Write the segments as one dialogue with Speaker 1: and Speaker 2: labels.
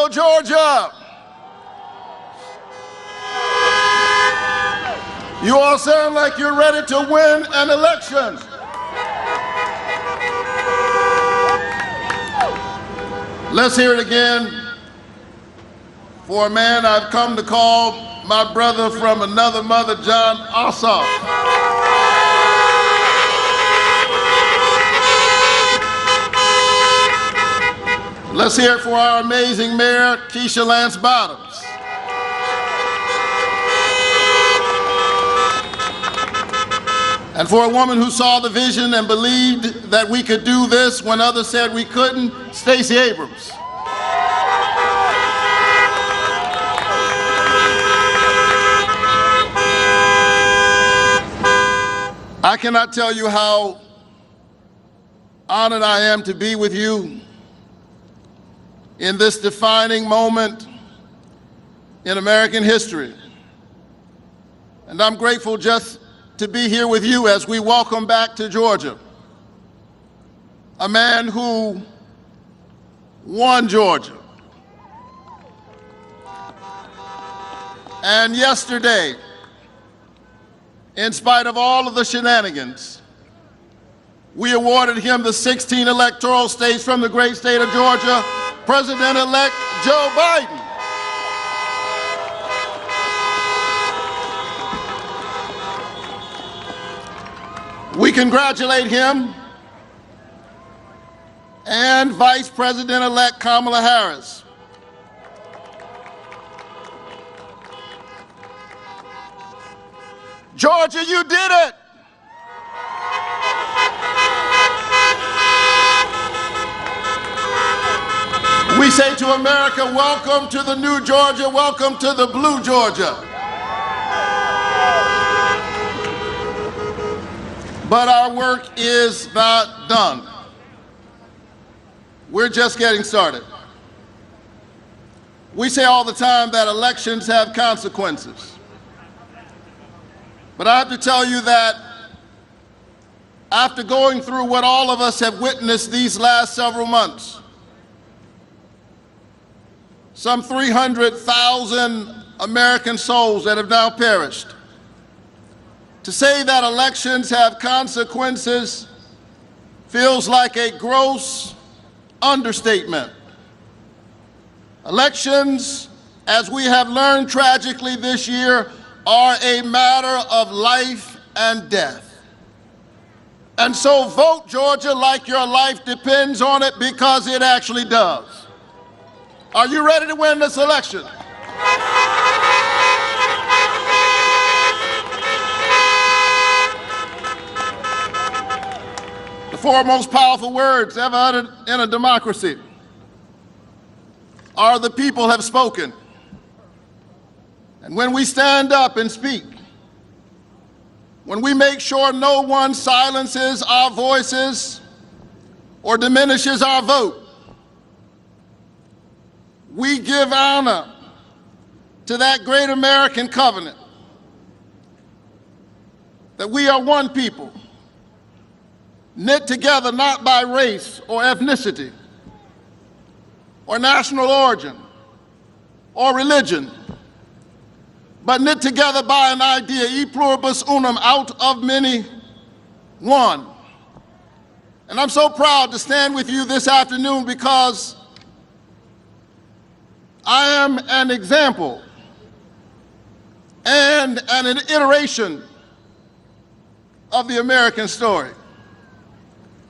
Speaker 1: go, Georgia! You all sound like you're ready to win an election. Let's hear it again for a man I've come to call my brother from another mother, John Ossoff. Let's hear it for our amazing mayor, Keisha Lance Bottoms. And for a woman who saw the vision and believed that we could do this when others said we couldn't, Stacey Abrams. I cannot tell you how honored I am to be with you in this defining moment in American history. And I'm grateful just to be here with you as we welcome back to Georgia a man who won Georgia. And yesterday, in spite of all of the shenanigans, we awarded him the 16 electoral states from the great state of Georgia, President-elect Joe Biden. We congratulate him and Vice President-elect Kamala Harris. Georgia, you did it! We say to America, welcome to the new Georgia, welcome to the blue Georgia. But our work is not done. We're just getting started. We say all the time that elections have consequences. But I have to tell you that after going through what all of us have witnessed these last several months, some 300,000 American souls that have now perished, to say that elections have consequences feels like a gross understatement. Elections, as we have learned tragically this year, are a matter of life and death. And so vote, Georgia, like your life depends on it, because it actually does. Are you ready to win this election? The four most powerful words ever uttered in a democracy are "the people have spoken." And when we stand up and speak, when we make sure no one silences our voices or diminishes our vote, we give honor to that great American covenant that we are one people, knit together not by race or ethnicity or national origin or religion, but knit together by an idea, e pluribus unum, out of many, one. And I'm so proud to stand with you this afternoon because I am an example and an iteration of the American story.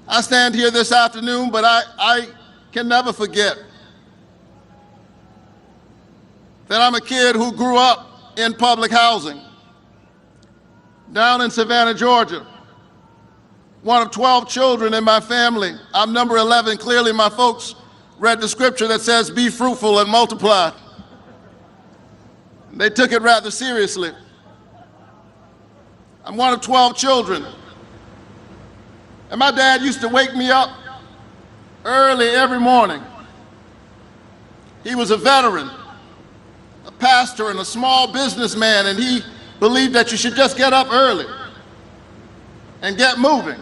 Speaker 1: I stand here this afternoon, but I can never forget that I'm a kid who grew up in public housing down in Savannah, Georgia. One of 12 children in my family. I'm number 11. Clearly my folks read the scripture that says, "Be fruitful and multiply." They took it rather seriously. I'm one of 12 children. And my dad used to wake me up early every morning. He was a veteran, a pastor and a small businessman, and he believed that you should just get up early and get moving.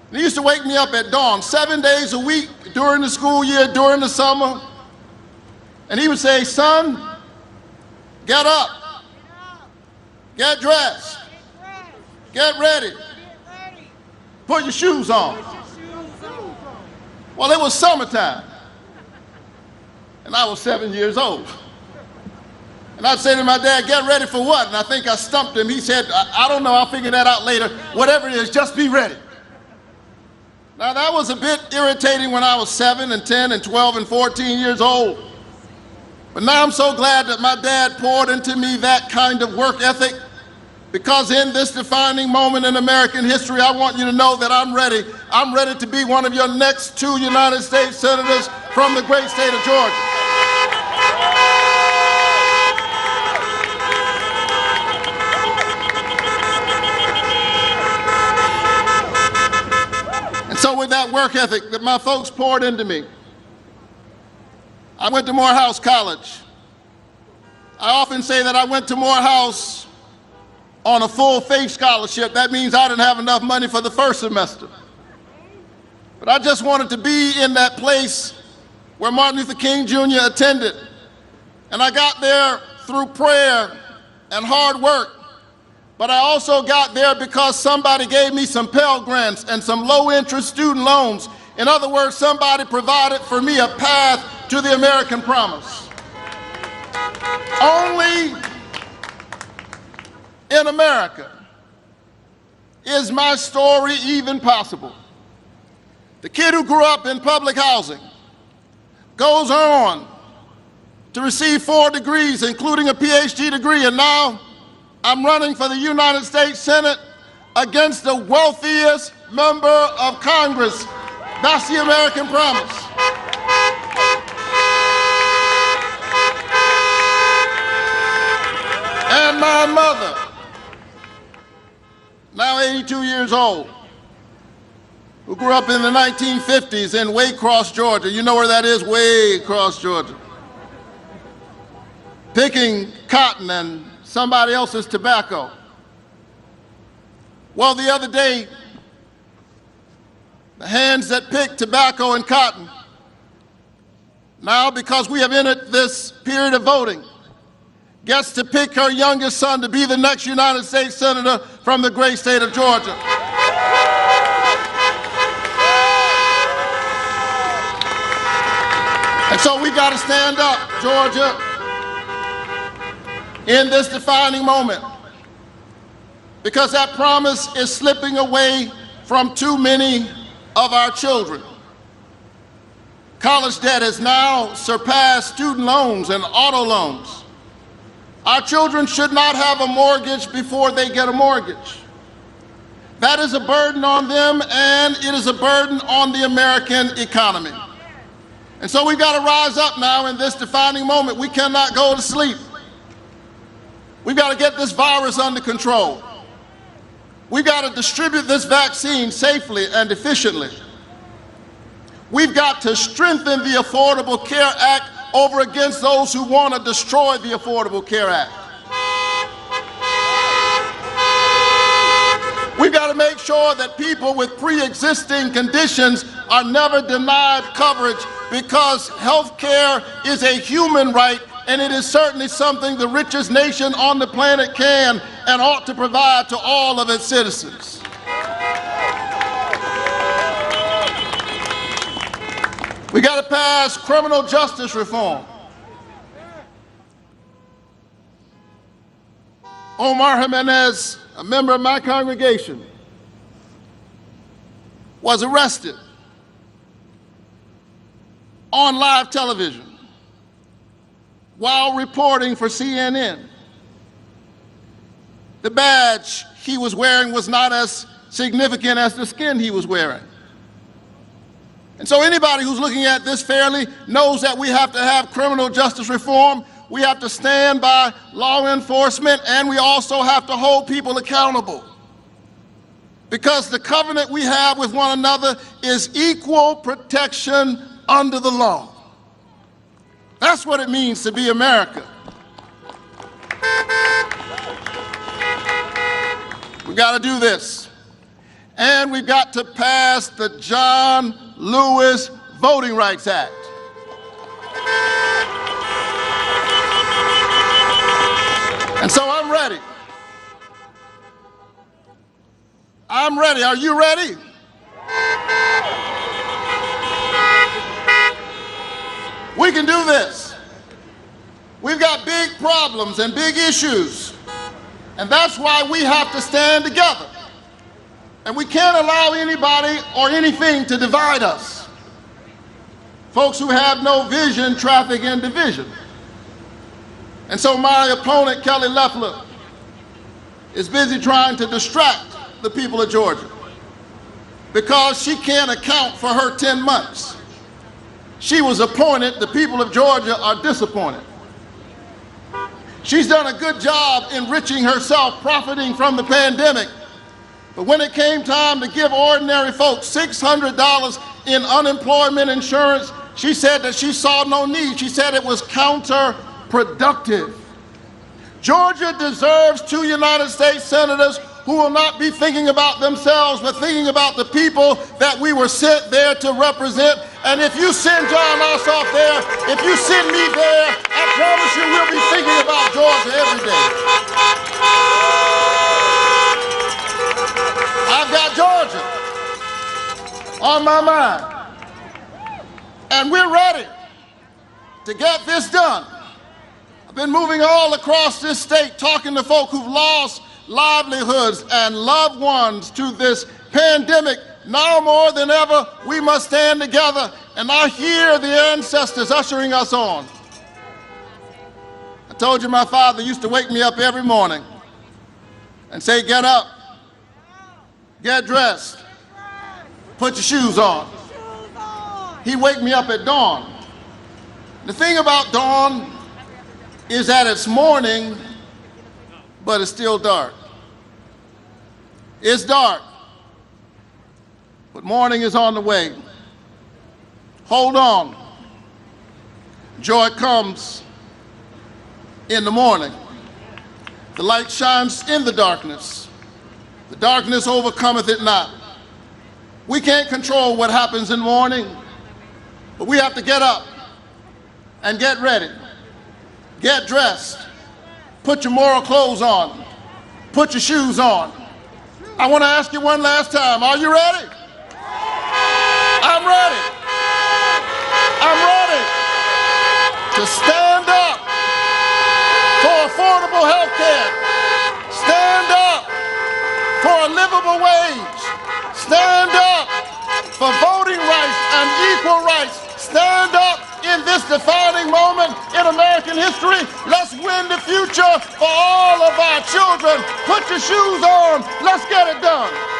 Speaker 1: And he used to wake me up at dawn, 7 days a week during the school year, during the summer. And he would say, son, get up, get dressed, get ready, put your shoes on. Well, it was summertime, and I was 7 years old. And I'd say to my dad, get ready for what? And I think I stumped him. He said, I don't know, I'll figure that out later. Whatever it is, just be ready. Now, that was a bit irritating when I was 7 and 10 and 12 and 14 years old. But now I'm so glad that my dad poured into me that kind of work ethic, because in this defining moment in American history, I want you to know that I'm ready. I'm ready to be one of your next 2 United States senators from the great state of Georgia. And so with that work ethic that my folks poured into me, I went to Morehouse College. I often say that I went to Morehouse on a full faith scholarship. That means I didn't have enough money for the first semester. But I just wanted to be in that place where Martin Luther King Jr. attended. And I got there through prayer and hard work. But I also got there because somebody gave me some Pell Grants and some low-interest student loans. In other words, somebody provided for me a path to the American promise. Only in America is my story even possible. The kid who grew up in public housing goes on to receive 4 degrees, including a PhD degree, and now I'm running for the United States Senate against the wealthiest member of Congress. That's the American promise. And my mother, now 82 years old, who grew up in the 1950s in Waycross, Georgia. You know where that is? Waycross, Georgia. Picking cotton and somebody else's tobacco. Well, the other day, the hands that pick tobacco and cotton, now because we have entered this period of voting, gets to pick her youngest son to be the next United States Senator from the great state of Georgia. And so we got to stand up, Georgia, in this defining moment, because that promise is slipping away from too many of our children. College debt has now surpassed student loans and auto loans. Our children should not have a mortgage before they get a mortgage. That is a burden on them, and it is a burden on the American economy. And so we've got to rise up now in this defining moment. We cannot go to sleep. We've got to get this virus under control. We've got to distribute this vaccine safely and efficiently. We've got to strengthen the Affordable Care Act over against those who want to destroy the Affordable Care Act. We've got to make sure that people with pre-existing conditions are never denied coverage, because health care is a human right, and it is certainly something the richest nation on the planet can and ought to provide to all of its citizens. We got to pass criminal justice reform. Omar Jimenez, a member of my congregation, was arrested on live television while reporting for CNN. The badge he was wearing was not as significant as the skin he was wearing. And so anybody who's looking at this fairly knows that we have to have criminal justice reform. We have to stand by law enforcement, and we also have to hold people accountable. Because the covenant we have with one another is equal protection under the law. That's what it means to be America. We've got to do this. And we've got to pass the John Lewis Voting Rights Act. And so I'm ready. I'm ready. Are you ready? We can do this. We've got big problems and big issues, and that's why we have to stand together. And we can't allow anybody or anything to divide us. Folks who have no vision traffic in division. And so my opponent, Kelly Loeffler, is busy trying to distract the people of Georgia because she can't account for her 10 months. She was appointed, the people of Georgia are disappointed. She's done a good job enriching herself, profiting from the pandemic. But when it came time to give ordinary folks $600 in unemployment insurance, she said that she saw no need. She said it was counterproductive. Georgia deserves 2 United States senators who will not be thinking about themselves, but thinking about the people that we were sent there to represent. And if you send John Ossoff there, if you send me there, I promise you we'll be thinking about Georgia every day. I've got Georgia on my mind. And we're ready to get this done. I've been moving all across this state, talking to folk who've lost livelihoods and loved ones to this pandemic. Now more than ever, we must stand together, and I hear the ancestors ushering us on. I told you my father used to wake me up every morning and say, get up, get dressed, put your shoes on. He'd wake me up at dawn. The thing about dawn is that it's morning, but it's still dark. It's dark, but morning is on the way. Hold on. Joy comes in the morning. The light shines in the darkness. The darkness overcometh it not. We can't control what happens in the morning, but we have to get up and get ready. Get dressed. Put your moral clothes on. Put your shoes on. I want to ask you one last time. Are you ready? I'm ready. I'm ready to stand up for affordable health care. Stand up for a livable wage. Stand up for voting rights and equal rights. Stand up in this defining moment in American history. Let's win the future for all of our children. Put your shoes on. Let's get it done.